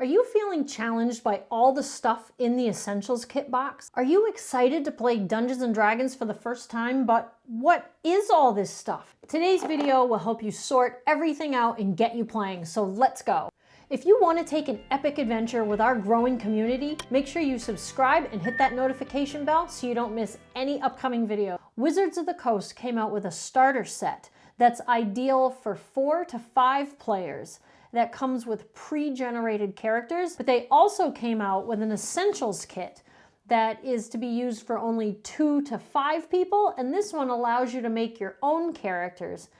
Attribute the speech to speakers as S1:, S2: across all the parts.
S1: Are you feeling challenged by all the stuff in the Essentials Kit box? Are you excited to play Dungeons & Dragons for the first time, but what is all this stuff? Today's video will help you sort everything out and get you playing, so let's go. If you want to take an epic adventure with our growing community, make sure you subscribe and hit that notification bell so you don't miss any upcoming video. Wizards of the Coast came out with a starter set that's ideal for 4 to 5 players. That comes with pre-generated characters, but they also came out with an Essentials kit that is to be used for only 2 to 5 people, and this one allows you to make your own characters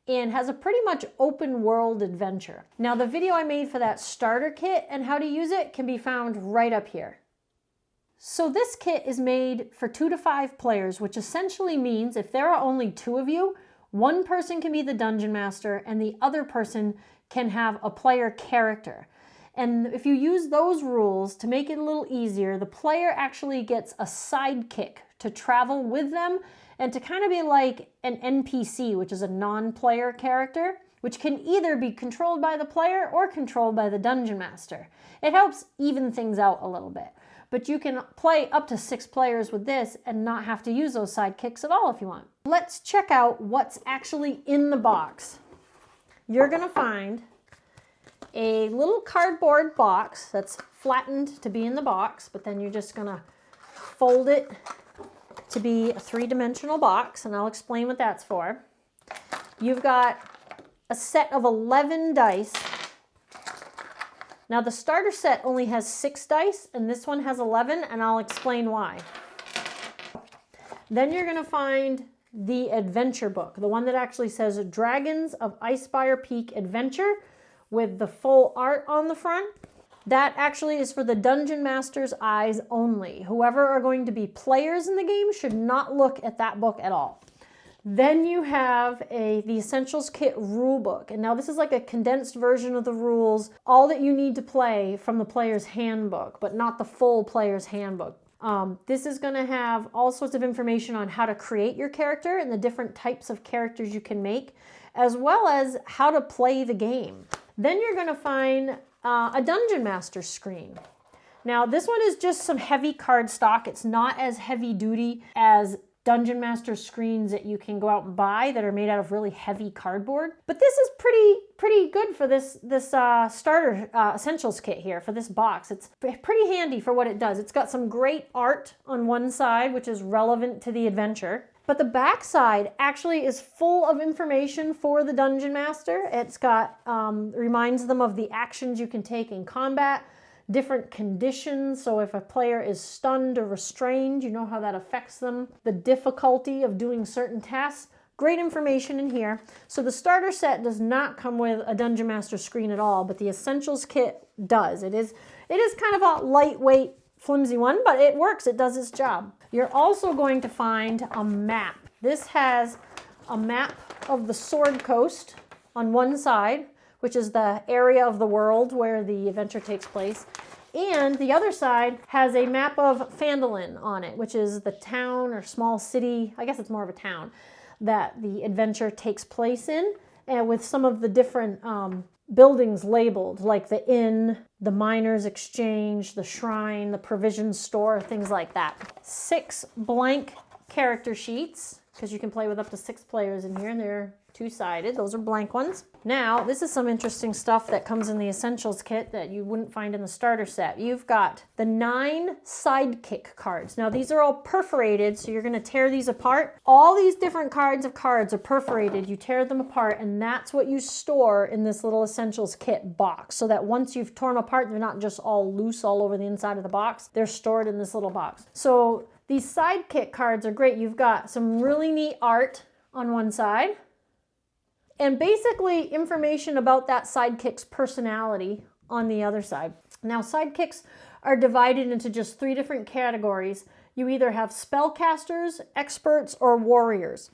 S1: and has a pretty much open world adventure. Now, the video I made for that starter kit and how to use it can be found right up here. So this kit is made for 2 to 5 players, which essentially means if there are only 2 of you, one person can be the dungeon master and the other person can have a player character. And if you use those rules to make it a little easier, the player actually gets a sidekick to travel with them and to kind of be like an NPC, which is a non-player character, which can either be controlled by the player or controlled by the dungeon master. It helps even things out a little bit. But you can play up to 6 players with this and not have to use those sidekicks at all if you want. Let's check out what's actually in the box. You're gonna find a little cardboard box that's flattened to be in the box, but then you're just gonna fold it to be a 3-dimensional box, and I'll explain what that's for. You've got a set of 11 dice. Now the starter set only has 6 dice, and this one has 11, and I'll explain why. Then you're gonna find the adventure book, the one that actually says Dragons of Icespire Peak Adventure with the full art on the front. That actually is for the Dungeon Master's eyes only. Whoever are going to be players in the game should not look at that book at all. Then you have the Essentials Kit rulebook. And now this is like a condensed version of the rules, all that you need to play from the player's handbook, but not the full player's handbook. This is going to have all sorts of information on how to create your character and the different types of characters you can make, as well as how to play the game. Then you're going to find a Dungeon Master screen. Now this one is just some heavy cardstock. It's not as heavy duty as Dungeon Master screens that you can go out and buy that are made out of really heavy cardboard. But this is pretty good for this starter Essentials kit here, for this box. It's pretty handy for what it does. It's got some great art on one side, which is relevant to the adventure. But the back side actually is full of information for the Dungeon Master. It's got, reminds them of the actions you can take in combat, different conditions, so if a player is stunned or restrained, you know how that affects them, the difficulty of doing certain tasks. Great information in here. So the starter set does not come with a Dungeon Master screen at all, but the Essentials kit does. It is kind of a lightweight, flimsy one, but it works. It does its job. You're also going to find a map. This has a map of the Sword Coast on one side, which is the area of the world where the adventure takes place. And the other side has a map of Phandalin on it, which is the town or small city, I guess it's more of a town, that the adventure takes place in, and with some of the different buildings labeled, like the inn, the miners' exchange, the shrine, the provision store, things like that. 6 blank character sheets, because you can play with up to 6 players in here, and they're 2-sided. Those are blank ones. Now, this is some interesting stuff that comes in the Essentials kit that you wouldn't find in the starter set. You've got the 9 sidekick cards. Now, these are all perforated, so you're going to tear these apart. All these different kinds of cards are perforated. You tear them apart, and that's what you store in this little Essentials kit box, so that once you've torn them apart, they're not just all loose all over the inside of the box. They're stored in this little box. So these sidekick cards are great. You've got some really neat art on one side, and basically information about that sidekick's personality on the other side. Now, sidekicks are divided into just 3 different categories. You either have spellcasters, experts, or warriors.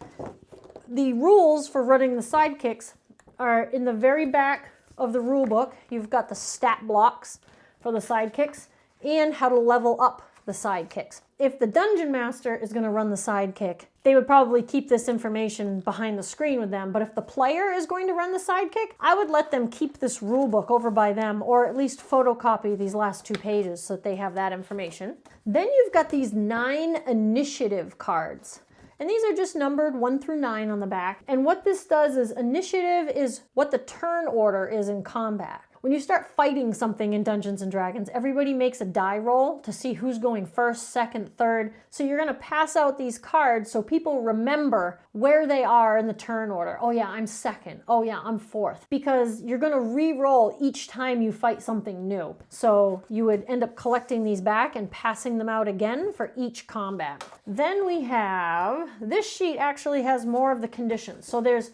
S1: The rules for running the sidekicks are in the very back of the rule book. You've got the stat blocks for the sidekicks and how to level up the sidekicks. If the Dungeon Master is going to run the sidekick, they would probably keep this information behind the screen with them. But if the player is going to run the sidekick, I would let them keep this rule book over by them, or at least photocopy these last 2 pages so that they have that information. Then you've got these 9 initiative cards. And these are just numbered 1 through 9 on the back. And what this does is, initiative is what the turn order is in combat. When you start fighting something in Dungeons & Dragons, everybody makes a die roll to see who's going first, second, third. So you're going to pass out these cards so people remember where they are in the turn order. Oh yeah, I'm second. Oh yeah, I'm fourth. Because you're going to re-roll each time you fight something new. So you would end up collecting these back and passing them out again for each combat. Then we have, this sheet actually has more of the conditions. So there's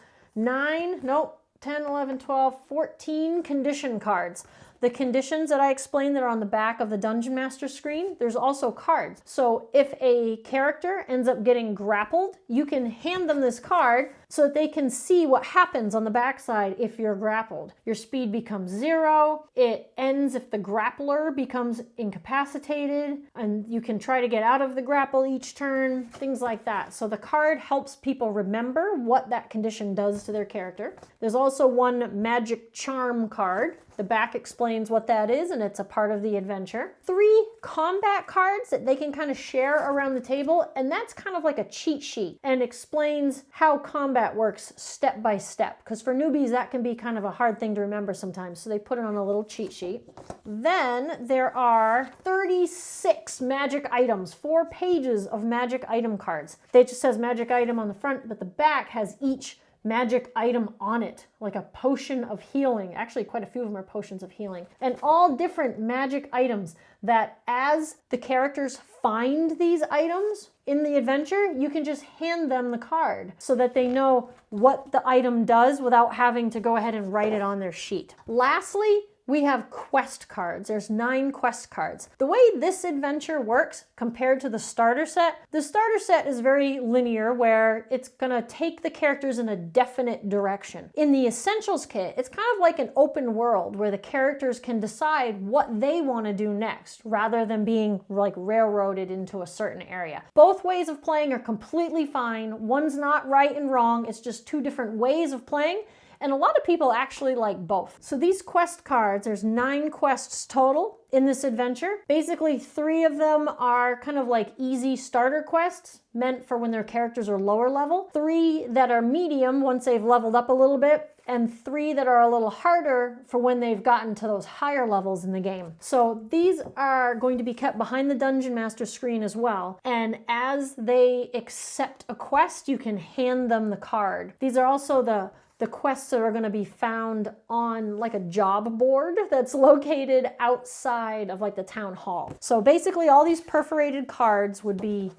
S1: 10, 11, 12, 14 condition cards. The conditions that I explained that are on the back of the Dungeon Master screen, there's also cards. So if a character ends up getting grappled, you can hand them this card so that they can see what happens on the backside if you're grappled. Your speed becomes 0. It ends if the grappler becomes incapacitated, and you can try to get out of the grapple each turn, things like that. So the card helps people remember what that condition does to their character. There's also one magic charm card. The back explains what that is, and it's a part of the adventure. 3 combat cards that they can kind of share around the table, and that's kind of like a cheat sheet and explains how combat works step by step. Because for newbies, that can be kind of a hard thing to remember sometimes, so they put it on a little cheat sheet. Then there are 36 magic items, 4 pages of magic item cards. It just says magic item on the front, but the back has each magic item on it, like a potion of healing. Actually, quite a few of them are potions of healing. And all different magic items that as the characters find these items in the adventure, you can just hand them the card so that they know what the item does without having to go ahead and write it on their sheet. Lastly, we have quest cards. There's 9 quest cards. The way this adventure works compared to the starter set is very linear, where it's gonna take the characters in a definite direction. In the Essentials kit, it's kind of like an open world where the characters can decide what they wanna do next, rather than being like railroaded into a certain area. Both ways of playing are completely fine. One's not right and wrong. It's just 2 different ways of playing. And a lot of people actually like both. So these quest cards, there's 9 quests total in this adventure. Basically, 3 of them are kind of like easy starter quests, meant for when their characters are lower level. 3 that are medium once they've leveled up a little bit, and 3 that are a little harder for when they've gotten to those higher levels in the game. So these are going to be kept behind the Dungeon Master screen as well. And as they accept a quest, you can hand them the card. These are also the quests that are going to be found on like a job board that's located outside of like the town hall. So basically all these perforated cards would be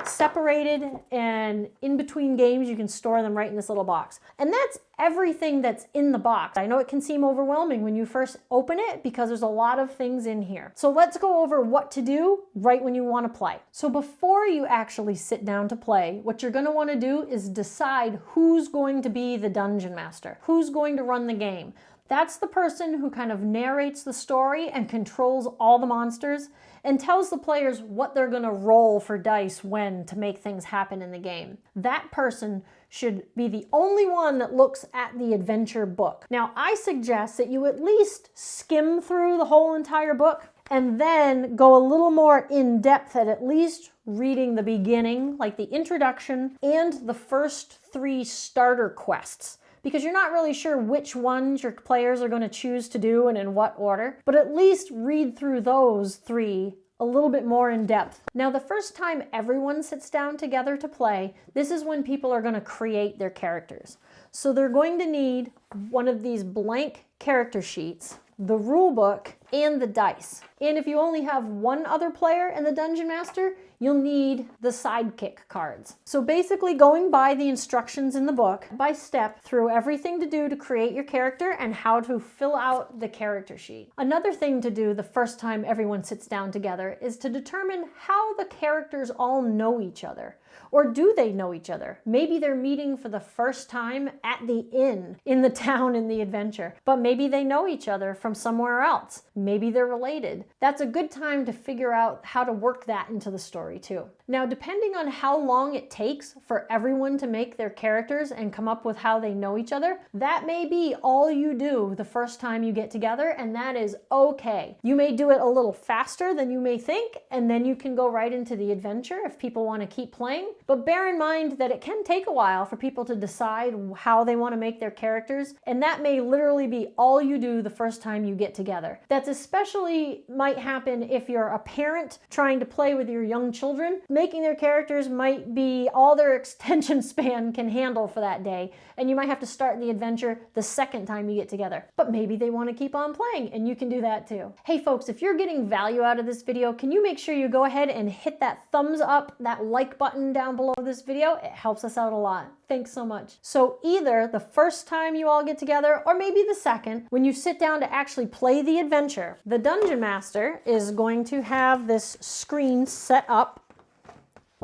S1: separated, and in between games you can store them right in this little box. And that's everything that's in the box. I know it can seem overwhelming when you first open it because there's a lot of things in here. So let's go over what to do right when you want to play. So before you actually sit down to play, what you're going to want to do is decide who's going to be the Dungeon Master, who's going to run the game. That's the person who kind of narrates the story and controls all the monsters and tells the players what they're going to roll for dice when to make things happen in the game. That person should be the only one that looks at the adventure book. Now, I suggest that you at least skim through the whole entire book and then go a little more in depth at least reading the beginning, like the introduction and the first 3 starter quests, because you're not really sure which ones your players are going to choose to do and in what order, but at least read through those 3 a little bit more in depth. Now, the first time everyone sits down together to play, this is when people are going to create their characters. So they're going to need one of these blank character sheets, the rule book, and the dice. And if you only have one other player in the Dungeon Master, you'll need the sidekick cards. So basically going by the instructions in the book, by step, through everything to do to create your character and how to fill out the character sheet. Another thing to do the first time everyone sits down together is to determine how the characters all know each other. Or do they know each other? Maybe they're meeting for the first time at the inn in the town in the adventure, but maybe they know each other from somewhere else. Maybe they're related. That's a good time to figure out how to work that into the story too. Now, depending on how long it takes for everyone to make their characters and come up with how they know each other, that may be all you do the first time you get together, and that is okay. You may do it a little faster than you may think, and then you can go right into the adventure if people want to keep playing. But bear in mind that it can take a while for people to decide how they want to make their characters, and that may literally be all you do the first time you get together. That's especially might happen if you're a parent trying to play with your young children. Making their characters might be all their extension span can handle for that day, and you might have to start the adventure the second time you get together. But maybe they want to keep on playing, and you can do that too. Hey folks, if you're getting value out of this video, can you make sure you go ahead and hit that thumbs up, that like button down below this video? It helps us out a lot. Thanks so much. So either the first time you all get together, or maybe the second, when you sit down to actually play the adventure, the Dungeon Master is going to have this screen set up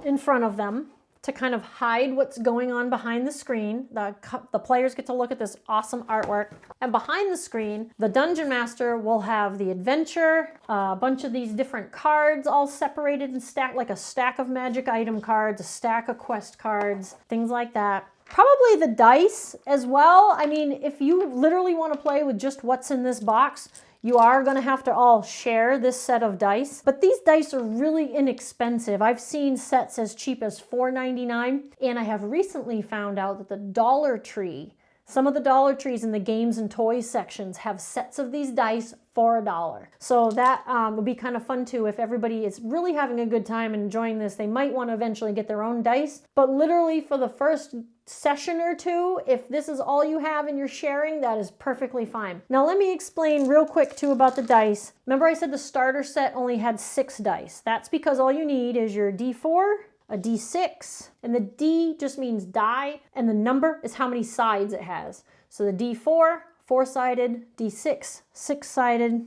S1: in front of them to kind of hide what's going on behind the screen. The players get to look at this awesome artwork. And behind the screen, the Dungeon Master will have the adventure, a bunch of these different cards all separated and stacked, like a stack of magic item cards, a stack of quest cards, things like that. Probably the dice as well. I mean, if you literally want to play with just what's in this box, you are going to have to all share this set of dice. But these dice are really inexpensive. I've seen sets as cheap as $4.99, and I have recently found out that the Dollar Tree, some of the Dollar Trees in the games and toys sections have sets of these dice for $1. So that would be kind of fun too. If everybody is really having a good time and enjoying this, they might want to eventually get their own dice. But literally for the first session or two, if this is all you have and you're sharing, that is perfectly fine. Now let me explain real quick too about the dice. Remember I said the starter set only had 6 dice. That's because all you need is your D4, a D6, and the D just means die, and the number is how many sides it has. So the D4, 4-sided, D6, 6-sided,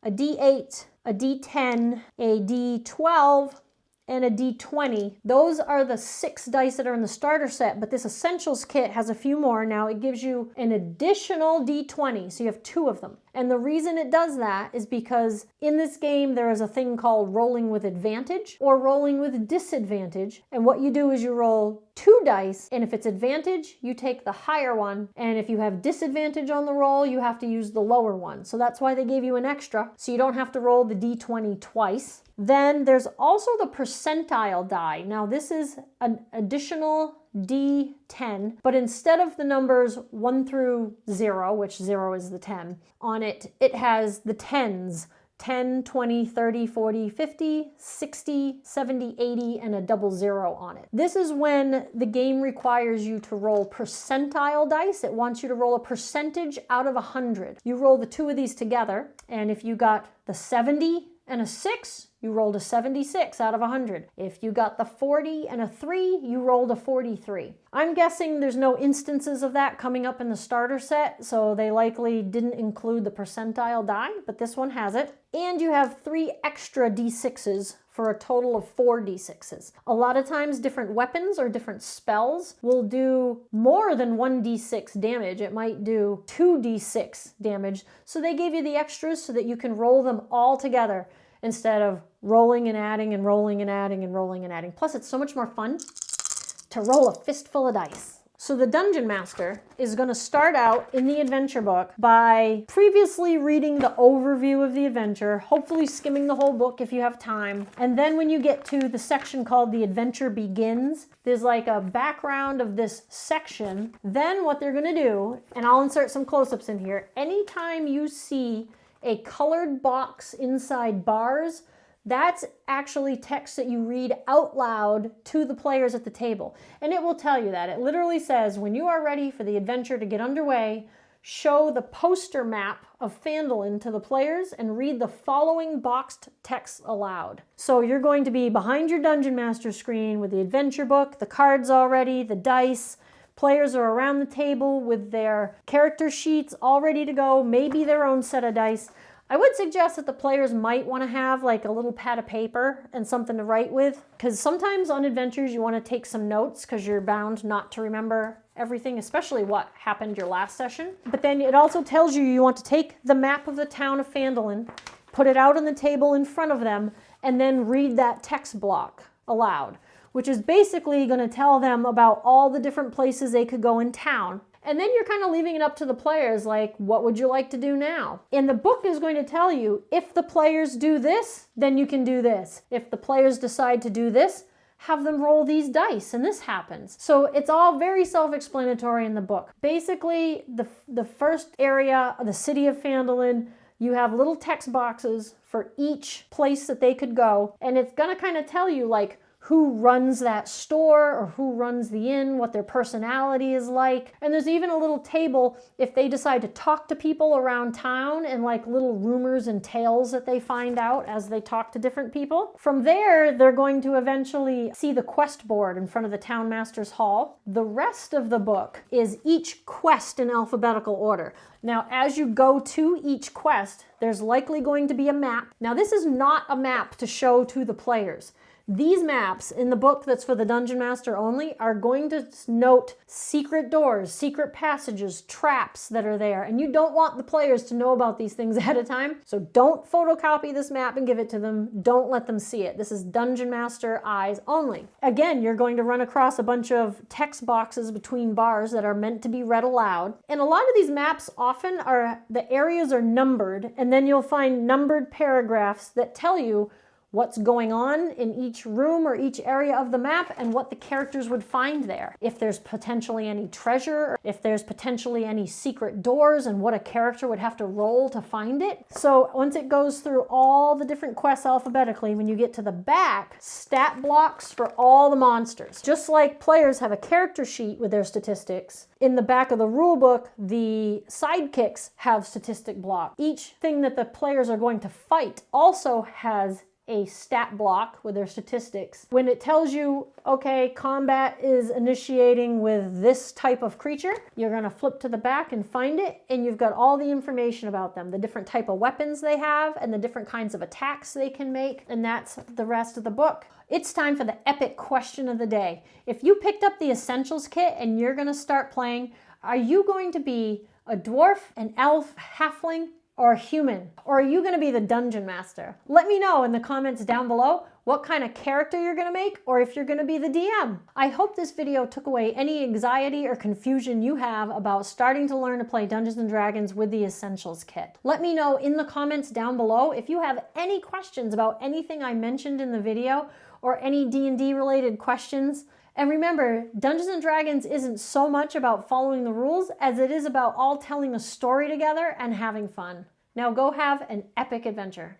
S1: a D8, a D10, a D12, and a D20. Those are the 6 dice that are in the starter set, but this Essentials kit has a few more. Now it gives you an additional D20, so you have 2 of them. And the reason it does that is because in this game there is a thing called rolling with advantage or rolling with disadvantage. And what you do is you roll 2 dice, and if it's advantage, you take the higher one. And if you have disadvantage on the roll, you have to use the lower one. So that's why they gave you an extra, so you don't have to roll the D20 twice. Then there's also the percentile die. Now this is an additional D10, but instead of the numbers 1 through 0, which 0 is the 10, on it, it has the 10s. 10, 20, 30, 40, 50, 60, 70, 80, and a 00 on it. This is when the game requires you to roll percentile dice. It wants you to roll a percentage out of 100. You roll the 2 of these together, and if you got the 70 and a 6, you rolled a 76 out of 100. If you got the 40 and a 3, you rolled a 43. I'm guessing there's no instances of that coming up in the starter set, so they likely didn't include the percentile die, but this one has it. And you have 3 extra D6s for a total of 4 D6s. A lot of times different weapons or different spells will do more than 1 D6 damage. It might do 2 D6 damage. So they gave you the extras so that you can roll them all together instead of rolling and adding and rolling and adding and rolling and adding. Plus it's so much more fun to roll a fistful of dice. So the Dungeon Master is going to start out in the adventure book by previously reading the overview of the adventure, hopefully skimming the whole book if you have time. And then when you get to the section called The Adventure Begins, there's like a background of this section. Then what they're going to do, and I'll insert some close-ups in here, anytime you see a colored box inside bars, that's actually text that you read out loud to the players at the table. And it will tell you that. It literally says, when you are ready for the adventure to get underway, show the poster map of Phandalin to the players and read the following boxed text aloud. So you're going to be behind your Dungeon Master screen with the adventure book, the cards already, the dice. Players are around the table with their character sheets all ready to go, maybe their own set of dice. I would suggest that the players might want to have like a little pad of paper and something to write with, because sometimes on adventures you want to take some notes because you're bound not to remember everything, especially what happened your last session. But then it also tells you want to take the map of the town of Phandalin, put it out on the table in front of them, and then read that text block aloud, which is basically going to tell them about all the different places they could go in town. And then you're kind of leaving it up to the players, like, what would you like to do now? And the book is going to tell you, if the players do this, then you can do this. If the players decide to do this, have them roll these dice, and this happens. So it's all very self-explanatory in the book. Basically, the first area, the city of Phandalin, you have little text boxes for each place that they could go, and it's gonna kind of tell you, like, who runs that store or who runs the inn, what their personality is like. And there's even a little table if they decide to talk to people around town, and like little rumors and tales that they find out as they talk to different people. From there, they're going to eventually see the quest board in front of the town master's hall. The rest of the book is each quest in alphabetical order. Now, as you go to each quest, there's likely going to be a map. Now, this is not a map to show to the players. These maps in the book that's for the Dungeon Master only are going to note secret doors, secret passages, traps that are there, and you don't want the players to know about these things ahead of time, so don't photocopy this map and give it to them. Don't let them see it. This is Dungeon Master eyes only. Again, you're going to run across a bunch of text boxes between bars that are meant to be read aloud, and a lot of these maps often are, the areas are numbered, and then you'll find numbered paragraphs that tell you what's going on in each room or each area of the map and what the characters would find there. If there's potentially any treasure, if there's potentially any secret doors, and what a character would have to roll to find it. So once it goes through all the different quests alphabetically, when you get to the back, stat blocks for all the monsters. Just like players have a character sheet with their statistics, in the back of the rule book, the sidekicks have statistic block. Each thing that the players are going to fight also has a stat block with their statistics. When it tells you, okay, combat is initiating with this type of creature, you're going to flip to the back and find it, and you've got all the information about them, the different type of weapons they have and the different kinds of attacks they can make, and that's the rest of the book. It's time for the epic question of the day. If you picked up the Essentials kit and you're going to start playing, are you going to be a dwarf, an elf, halfling, or a human? Or are you going to be the Dungeon Master? Let me know in the comments down below what kind of character you're going to make, or if you're going to be the DM. I hope this video took away any anxiety or confusion you have about starting to learn to play Dungeons & Dragons with the Essentials kit. Let me know in the comments down below if you have any questions about anything I mentioned in the video, or any D&D related questions. And remember, Dungeons & Dragons isn't so much about following the rules as it is about all telling a story together and having fun. Now go have an epic adventure.